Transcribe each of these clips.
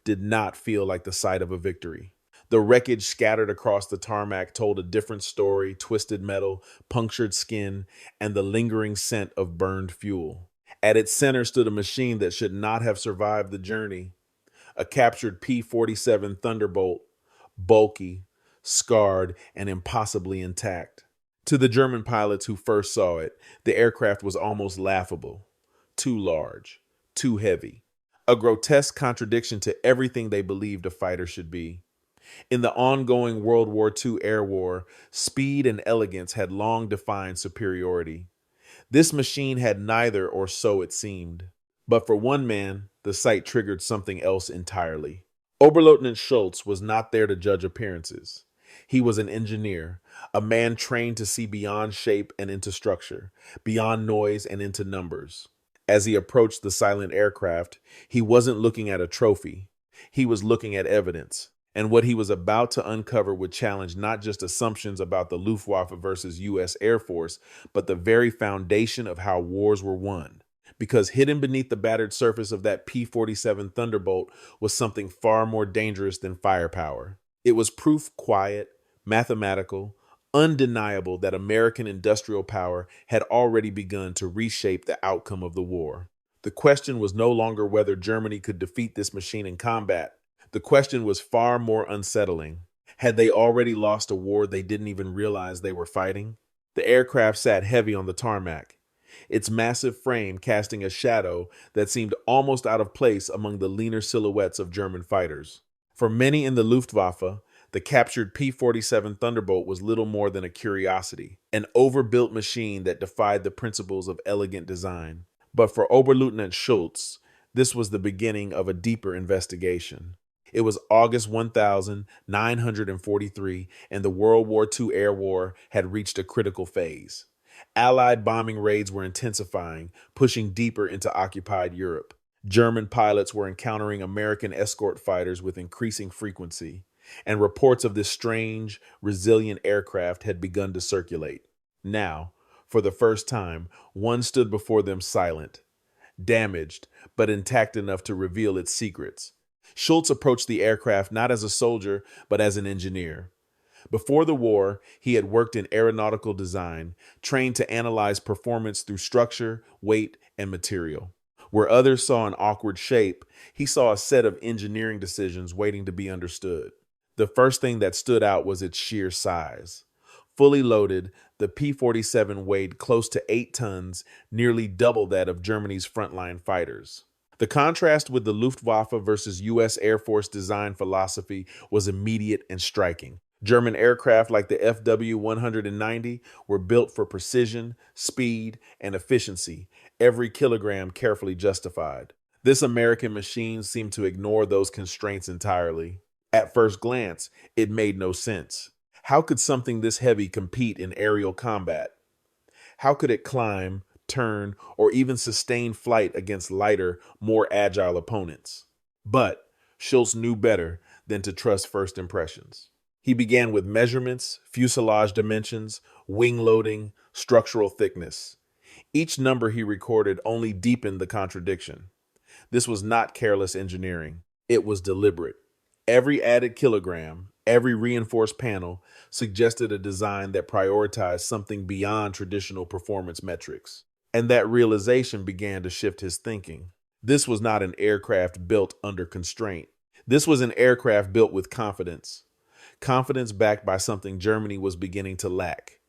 did not feel like the sight of a victory. The wreckage scattered across the tarmac told a different story: twisted metal, punctured skin, and the lingering scent of burned fuel. At its center stood a machine that should not have survived the journey, a captured P-47 Thunderbolt, bulky, scarred, and impossibly intact. To the German pilots who first saw it, the aircraft was almost laughable. Too large, too heavy. A grotesque contradiction to everything they believed a fighter should be. In the ongoing World War II air war, speed and elegance had long defined superiority. This machine had neither, or so it seemed. But for one man, the sight triggered something else entirely. Oberleutnant Schulz was not there to judge appearances. He was an engineer, a man trained to see beyond shape and into structure, beyond noise and into numbers. As he approached the silent aircraft, he wasn't looking at a trophy. He was looking at evidence. And what he was about to uncover would challenge not just assumptions about the Luftwaffe versus U.S. Air Force, but the very foundation of how wars were won. Because hidden beneath the battered surface of that P-47 Thunderbolt was something far more dangerous than firepower. It was proof, quiet, mathematical, undeniable, that American industrial power had already begun to reshape the outcome of the war. The question was no longer whether Germany could defeat this machine in combat. The question was far more unsettling. Had they already lost a war they didn't even realize they were fighting? The aircraft sat heavy on the tarmac, its massive frame casting a shadow that seemed almost out of place among the leaner silhouettes of German fighters. For many in the Luftwaffe, the captured P-47 Thunderbolt was little more than a curiosity, an overbuilt machine that defied the principles of elegant design. But for Oberleutnant Schulz, this was the beginning of a deeper investigation. It was August 1943, and the World War II air war had reached a critical phase. Allied bombing raids were intensifying, pushing deeper into occupied Europe. German pilots were encountering American escort fighters with increasing frequency, and reports of this strange, resilient aircraft had begun to circulate. Now, for the first time, one stood before them silent, damaged, but intact enough to reveal its secrets. Schulz approached the aircraft not as a soldier, but as an engineer. Before the war, he had worked in aeronautical design, trained to analyze performance through structure, weight, and material. Where others saw an awkward shape, he saw a set of engineering decisions waiting to be understood. The first thing that stood out was its sheer size. Fully loaded, the P-47 weighed close to 8 tons, nearly double that of Germany's frontline fighters. The contrast with the Luftwaffe versus U.S. Air Force design philosophy was immediate and striking. German aircraft like the WW2 were built for precision, speed, and efficiency, every kilogram carefully justified. This American machine seemed to ignore those constraints entirely. At first glance, it made no sense. How could something this heavy compete in aerial combat? How could it climb, turn, or even sustain flight against lighter, more agile opponents? But Schulz knew better than to trust first impressions. He began with measurements, fuselage dimensions, wing loading, structural thickness. Each number he recorded only deepened the contradiction. This was not careless engineering. It was deliberate. Every added kilogram, every reinforced panel suggested a design that prioritized something beyond traditional performance metrics. And that realization began to shift his thinking. This was not an aircraft built under constraint. This was an aircraft built with confidence. Confidence backed by something Germany was beginning to lack: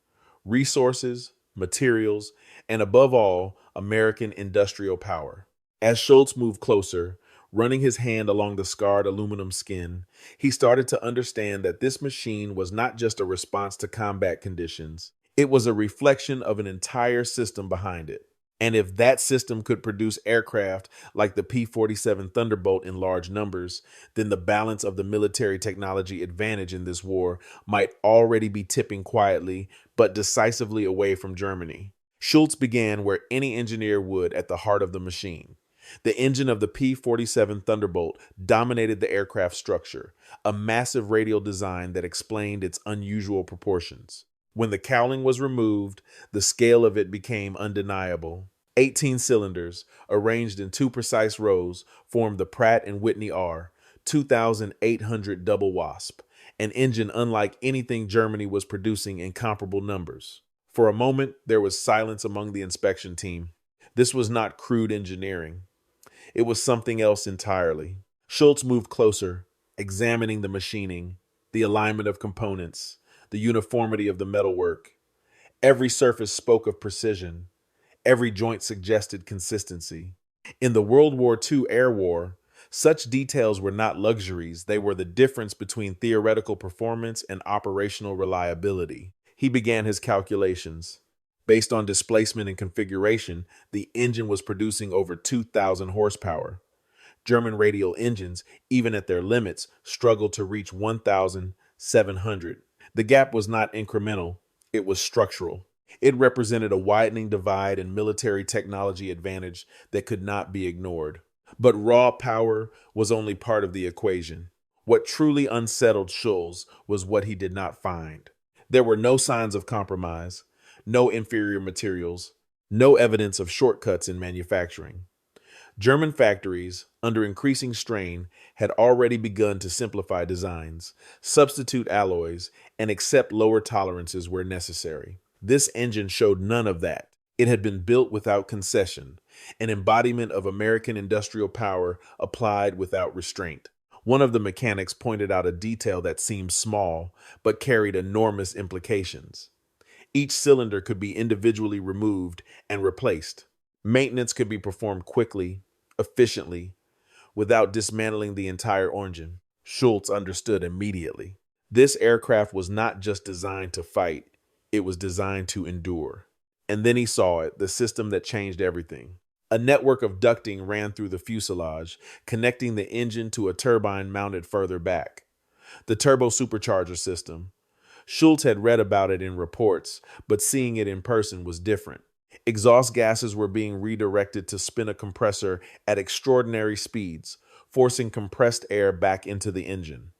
resources, materials, and above all, American industrial power. As Schulz moved closer, running his hand along the scarred aluminum skin, he started to understand that this machine was not just a response to combat conditions. It was a reflection of an entire system behind it. And if that system could produce aircraft like the P-47 Thunderbolt in large numbers, then the balance of the military technology advantage in this war might already be tipping quietly but decisively away from Germany. Schulz began where any engineer would, at the heart of the machine. The engine of the P-47 Thunderbolt dominated the aircraft structure, a massive radial design that explained its unusual proportions. When the cowling was removed, the scale of it became undeniable. 18 cylinders, arranged in 2 precise rows, formed the Pratt & Whitney R, 2,800 double Wasp, an engine unlike anything Germany was producing in comparable numbers. For a moment, there was silence among the inspection team. This was not crude engineering. It was something else entirely. Schulz moved closer, examining the machining, the alignment of components, the uniformity of the metalwork. Every surface spoke of precision. Every joint suggested consistency. In the World War II air war, such details were not luxuries, they were the difference between theoretical performance and operational reliability. He began his calculations. Based on displacement and configuration, the engine was producing over 2,000 horsepower. German radial engines, even at their limits, struggled to reach 1,700. The gap was not incremental, it was structural. It represented a widening divide in military technology advantage that could not be ignored. But raw power was only part of the equation. What truly unsettled Schulz was what he did not find. There were no signs of compromise, no inferior materials, no evidence of shortcuts in manufacturing. German factories, under increasing strain, had already begun to simplify designs, substitute alloys, and accept lower tolerances where necessary. This engine showed none of that. It had been built without concession, an embodiment of American industrial power applied without restraint. One of the mechanics pointed out a detail that seemed small, but carried enormous implications. Each cylinder could be individually removed and replaced. Maintenance could be performed quickly, efficiently, without dismantling the entire engine. Schulz understood immediately. This aircraft was not just designed to fight, it was designed to endure. And then he saw it, the system that changed everything. A network of ducting ran through the fuselage, connecting the engine to a turbine mounted further back. The turbo-supercharger system. Schulz had read about it in reports, but seeing it in person was different. Exhaust gases were being redirected to spin a compressor at extraordinary speeds, forcing compressed air back into the engine.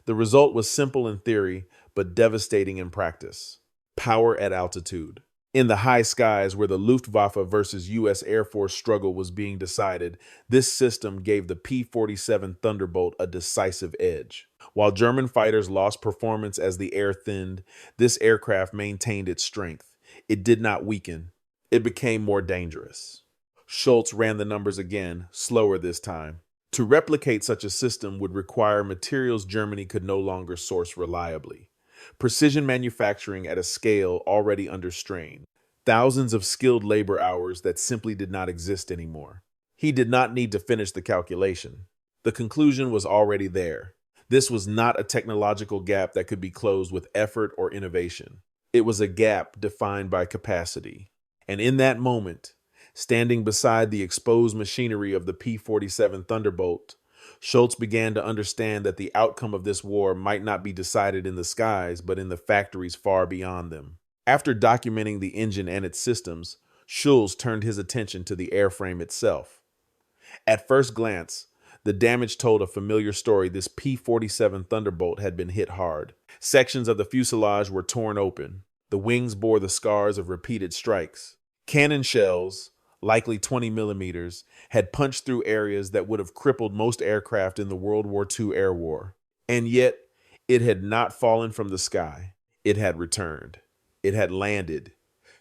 The result was simple in theory, but devastating in practice. Power at altitude. In the high skies where the Luftwaffe versus U.S. Air Force struggle was being decided, this system gave the P-47 Thunderbolt a decisive edge. While German fighters lost performance as the air thinned, this aircraft maintained its strength. It did not weaken. It became more dangerous. Schulz ran the numbers again, slower this time. To replicate such a system would require materials Germany could no longer source reliably. Precision manufacturing at a scale already under strain. Thousands of skilled labor hours that simply did not exist anymore. He did not need to finish the calculation. The conclusion was already there. This was not a technological gap that could be closed with effort or innovation. It was a gap defined by capacity. And in that moment, standing beside the exposed machinery of the P-47 Thunderbolt, Schulz began to understand that the outcome of this war might not be decided in the skies, but in the factories far beyond them. After documenting the engine and its systems, Schulz turned his attention to the airframe itself. At first glance, the damage told a familiar story. This P-47 Thunderbolt had been hit hard. Sections of the fuselage were torn open. The wings bore the scars of repeated strikes. Cannon shells, likely 20 millimeters, had punched through areas that would have crippled most aircraft in the World War II air war. And yet, it had not fallen from the sky. It had returned. It had landed.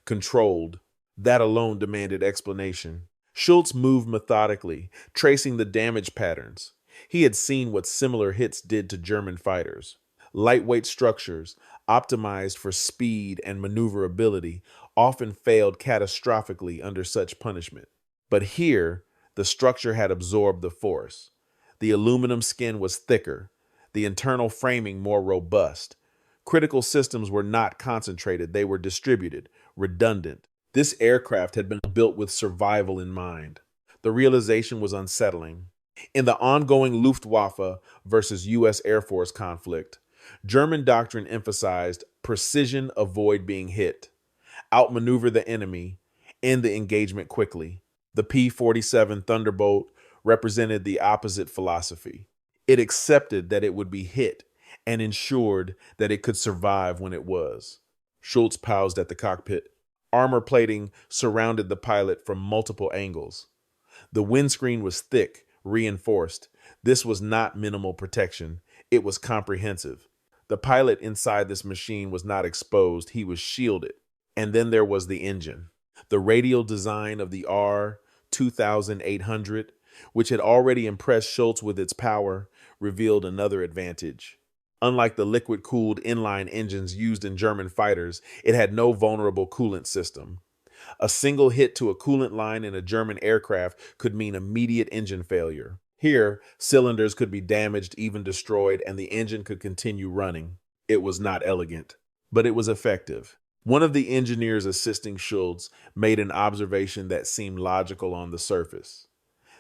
Controlled. That alone demanded explanation. Schulz moved methodically, tracing the damage patterns. He had seen what similar hits did to German fighters. Lightweight structures, optimized for speed and maneuverability, often failed catastrophically under such punishment. But here, the structure had absorbed the force. The aluminum skin was thicker, the internal framing more robust. Critical systems were not concentrated, they were distributed, redundant. This aircraft had been built with survival in mind. The realization was unsettling. In the ongoing Luftwaffe versus U.S. Air Force conflict, German doctrine emphasized precision, avoid being hit, outmaneuver the enemy, end the engagement quickly. The P-47 Thunderbolt represented the opposite philosophy. It accepted that it would be hit and ensured that it could survive when it was. Schulz paused at the cockpit. Armor plating surrounded the pilot from multiple angles. The windscreen was thick, reinforced. This was not minimal protection, it was comprehensive. The pilot inside this machine was not exposed, he was shielded. And then there was the engine. The radial design of the R2800, which had already impressed Schulz with its power, revealed another advantage. Unlike the liquid-cooled inline engines used in German fighters, it had no vulnerable coolant system. A single hit to a coolant line in a German aircraft could mean immediate engine failure. Here, cylinders could be damaged, even destroyed, and the engine could continue running. It was not elegant, but it was effective. One of the engineers assisting Schulz made an observation that seemed logical on the surface.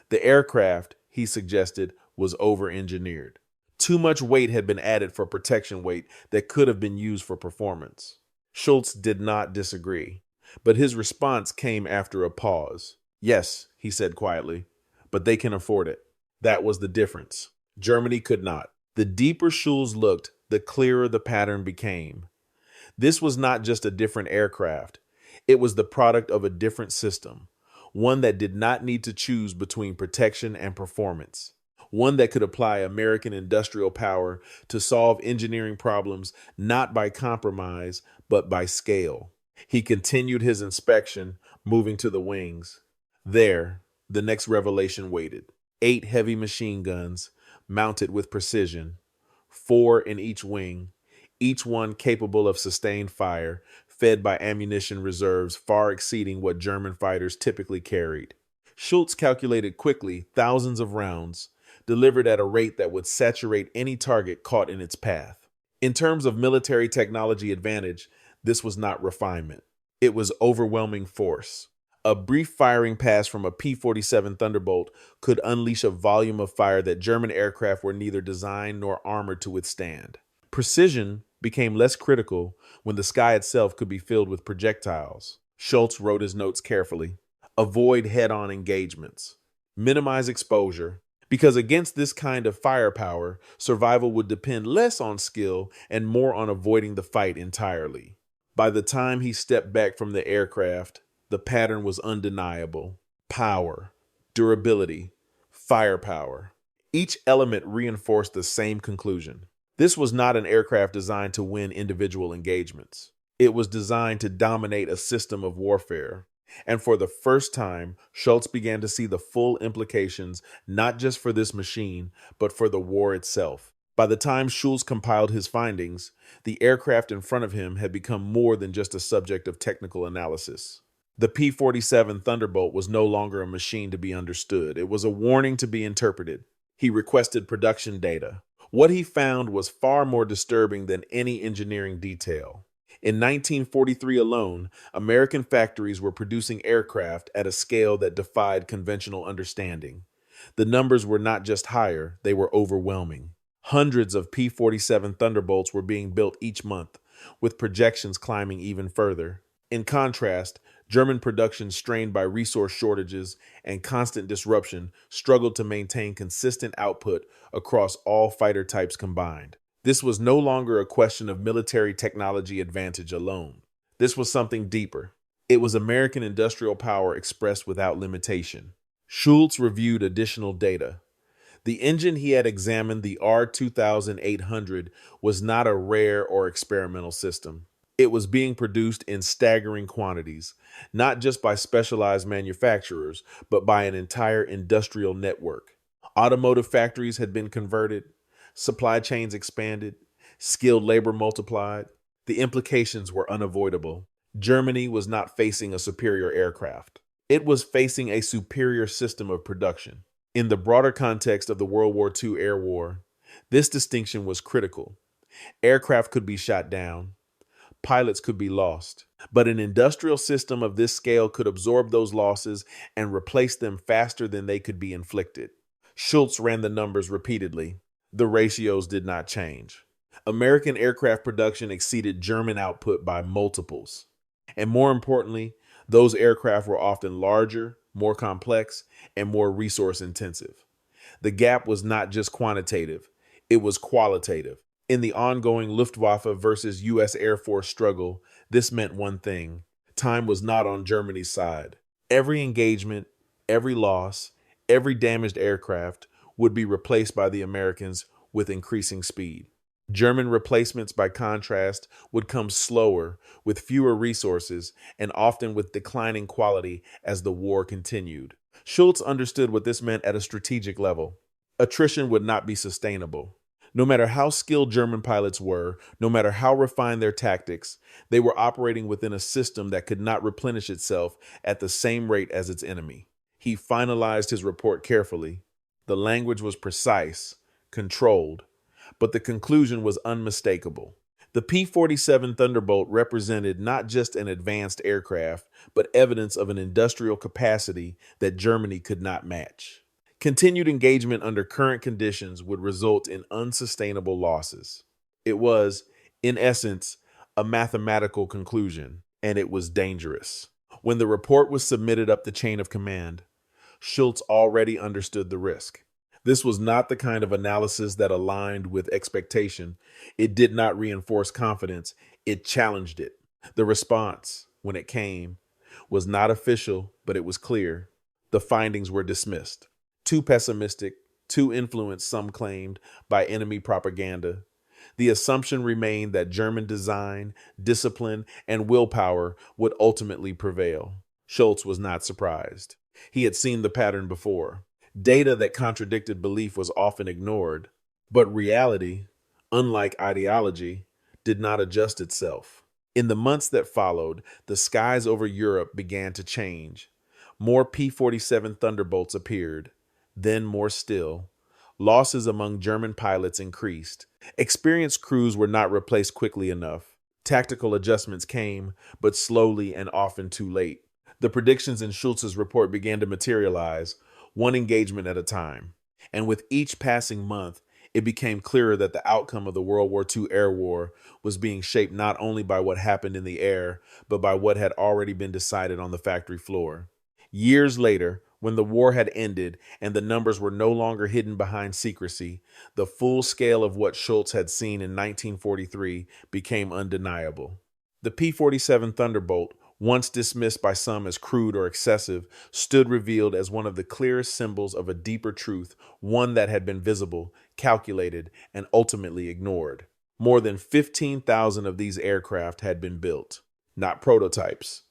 The aircraft, he suggested, was over-engineered. Too much weight had been added for protection weight that could have been used for performance. Schulz did not disagree, but his response came after a pause. Yes, he said quietly, but they can afford it. That was the difference. Germany could not. The deeper Schulz looked, the clearer the pattern became. This was not just a different aircraft. It was the product of a different system, one that did not need to choose between protection and performance, one that could apply American industrial power to solve engineering problems not by compromise, but by scale. He continued his inspection, moving to the wings. There, the next revelation waited. 8 heavy machine guns, mounted with precision, 4 in each wing, each one capable of sustained fire, fed by ammunition reserves far exceeding what German fighters typically carried. Schulz calculated quickly thousands of rounds, delivered at a rate that would saturate any target caught in its path. In terms of military technology advantage, this was not refinement. It was overwhelming force. A brief firing pass from a P-47 Thunderbolt could unleash a volume of fire that German aircraft were neither designed nor armored to withstand. Precision became less critical when the sky itself could be filled with projectiles. Schulz wrote his notes carefully. Avoid head-on engagements. Minimize exposure, because against this kind of firepower, survival would depend less on skill and more on avoiding the fight entirely. By the time he stepped back from the aircraft, the pattern was undeniable. Power, durability, firepower. Each element reinforced the same conclusion. This was not an aircraft designed to win individual engagements. It was designed to dominate a system of warfare. And for the first time, Schulz began to see the full implications, not just for this machine, but for the war itself. By the time Schulz compiled his findings, the aircraft in front of him had become more than just a subject of technical analysis. The P-47 Thunderbolt was no longer a machine to be understood. It was a warning to be interpreted. He requested production data. What he found was far more disturbing than any engineering detail. In 1943 alone, American factories were producing aircraft at a scale that defied conventional understanding. The numbers were not just higher, they were overwhelming. Hundreds of P-47 Thunderbolts were being built each month, with projections climbing even further. In contrast, German production, strained by resource shortages and constant disruption, struggled to maintain consistent output across all fighter types combined. This was no longer a question of military technology advantage alone. This was something deeper. It was American industrial power expressed without limitation. Schulz reviewed additional data. The engine he had examined, the R2800, was not a rare or experimental system. It was being produced in staggering quantities, not just by specialized manufacturers, but by an entire industrial network. Automotive factories had been converted, supply chains expanded, skilled labor multiplied. The implications were unavoidable. Germany was not facing a superior aircraft. It was facing a superior system of production. In the broader context of the World War II air war, this distinction was critical. Aircraft could be shot down. Pilots could be lost, but an industrial system of this scale could absorb those losses and replace them faster than they could be inflicted. Schulz ran the numbers repeatedly. The ratios did not change. American aircraft production exceeded German output by multiples. And more importantly, those aircraft were often larger, more complex, and more resource intensive. The gap was not just quantitative, it was qualitative. In the ongoing Luftwaffe versus U.S. Air Force struggle, this meant one thing: time was not on Germany's side. Every engagement, every loss, every damaged aircraft would be replaced by the Americans with increasing speed. German replacements, by contrast, would come slower, with fewer resources, and often with declining quality as the war continued. Schulz understood what this meant at a strategic level. Attrition would not be sustainable. No matter how skilled German pilots were, no matter how refined their tactics, they were operating within a system that could not replenish itself at the same rate as its enemy. He finalized his report carefully. The language was precise, controlled, but the conclusion was unmistakable. The P-47 Thunderbolt represented not just an advanced aircraft, but evidence of an industrial capacity that Germany could not match. Continued engagement under current conditions would result in unsustainable losses. It was, in essence, a mathematical conclusion, and it was dangerous. When the report was submitted up the chain of command, Schulz already understood the risk. This was not the kind of analysis that aligned with expectation. It did not reinforce confidence, it challenged it. The response, when it came, was not official, but it was clear. The findings were dismissed. Too pessimistic, too influenced, some claimed, by enemy propaganda. The assumption remained that German design, discipline, and willpower would ultimately prevail. Schulz was not surprised. He had seen the pattern before. Data that contradicted belief was often ignored, but reality, unlike ideology, did not adjust itself. In the months that followed, the skies over Europe began to change. More P-47 Thunderbolts appeared, then more still. Losses among German pilots increased. Experienced crews were not replaced quickly enough. Tactical adjustments came, but slowly and often too late. The predictions in Schulz's report began to materialize, one engagement at a time. And with each passing month, it became clearer that the outcome of the World War II air war was being shaped not only by what happened in the air, but by what had already been decided on the factory floor. Years later, when the war had ended and the numbers were no longer hidden behind secrecy, the full scale of what Schulz had seen in 1943 became undeniable. The P-47 Thunderbolt, once dismissed by some as crude or excessive, stood revealed as one of the clearest symbols of a deeper truth, one that had been visible, calculated, and ultimately ignored. More than 15,000 of these aircraft had been built. Not prototypes,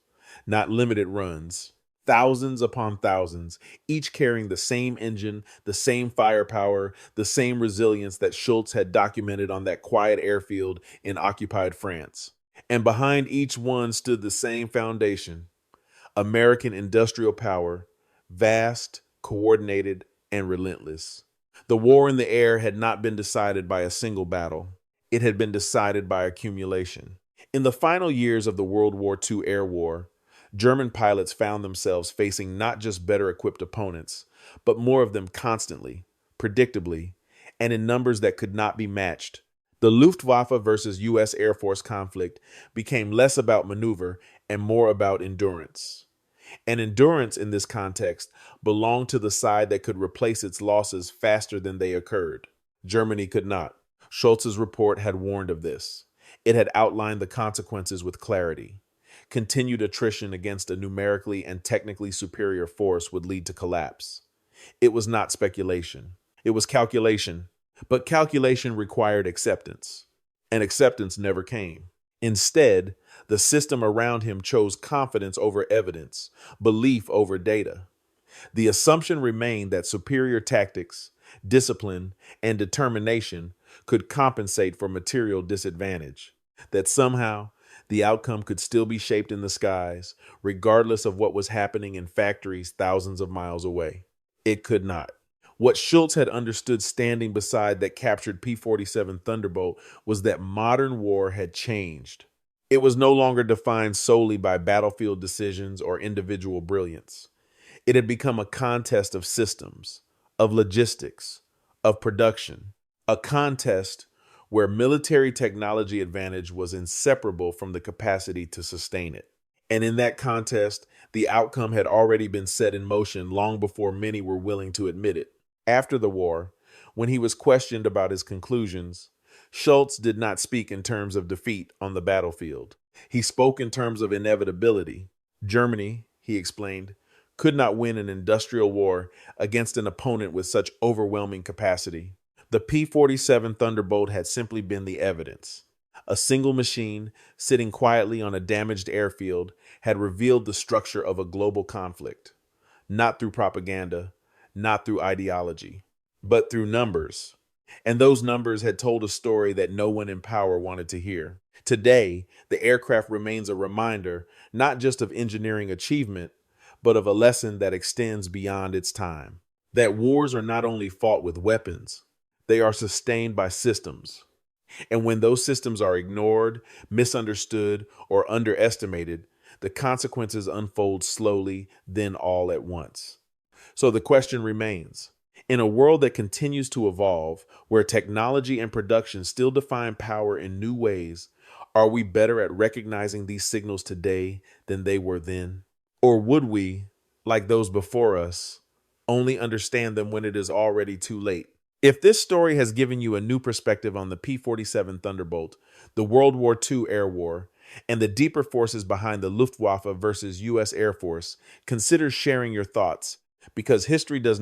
not limited runs. Thousands upon thousands, each carrying the same engine, the same firepower, the same resilience that Schulz had documented on that quiet airfield in occupied France. And behind each one stood the same foundation: American industrial power, vast, coordinated, and relentless. The war in the air had not been decided by a single battle. It had been decided by accumulation. In the final years of the World War II air war, German pilots found themselves facing not just better equipped opponents, but more of them constantly, predictably, and in numbers that could not be matched. The Luftwaffe versus U.S. Air Force conflict became less about maneuver and more about endurance. And endurance in this context belonged to the side that could replace its losses faster than they occurred. Germany could not. Schulz's report had warned of this. It had outlined the consequences with clarity. Continued attrition against a numerically and technically superior force would lead to collapse. It was not speculation. It was calculation. But calculation required acceptance, and acceptance never came. Instead, the system around him chose confidence over evidence, belief over data. The assumption remained that superior tactics, discipline, and determination could compensate for material disadvantage, that somehow the outcome could still be shaped in the skies, regardless of what was happening in factories thousands of miles away. It could not. What Schulz had understood standing beside that captured P-47 Thunderbolt was that modern war had changed. It was no longer defined solely by battlefield decisions or individual brilliance. It had become a contest of systems, of logistics, of production, a contest where military technology advantage was inseparable from the capacity to sustain it. And in that contest, the outcome had already been set in motion long before many were willing to admit it. After the war, when he was questioned about his conclusions, Schulz did not speak in terms of defeat on the battlefield. He spoke in terms of inevitability. Germany, he explained, could not win an industrial war against an opponent with such overwhelming capacity. The P-47 Thunderbolt had simply been the evidence. A single machine, sitting quietly on a damaged airfield, had revealed the structure of a global conflict. Not through propaganda, not through ideology, but through numbers. And those numbers had told a story that no one in power wanted to hear. Today, the aircraft remains a reminder not just of engineering achievement, but of a lesson that extends beyond its time. That wars are not only fought with weapons, they are sustained by systems. And when those systems are ignored, misunderstood, or underestimated, the consequences unfold slowly, then all at once. So the question remains, in a world that continues to evolve, where technology and production still define power in new ways, are we better at recognizing these signals today than they were then? Or would we, like those before us, only understand them when it is already too late? If this story has given you a new perspective on the P-47 Thunderbolt, the World War II air war, and the deeper forces behind the Luftwaffe versus U.S. Air Force, consider sharing your thoughts, because history does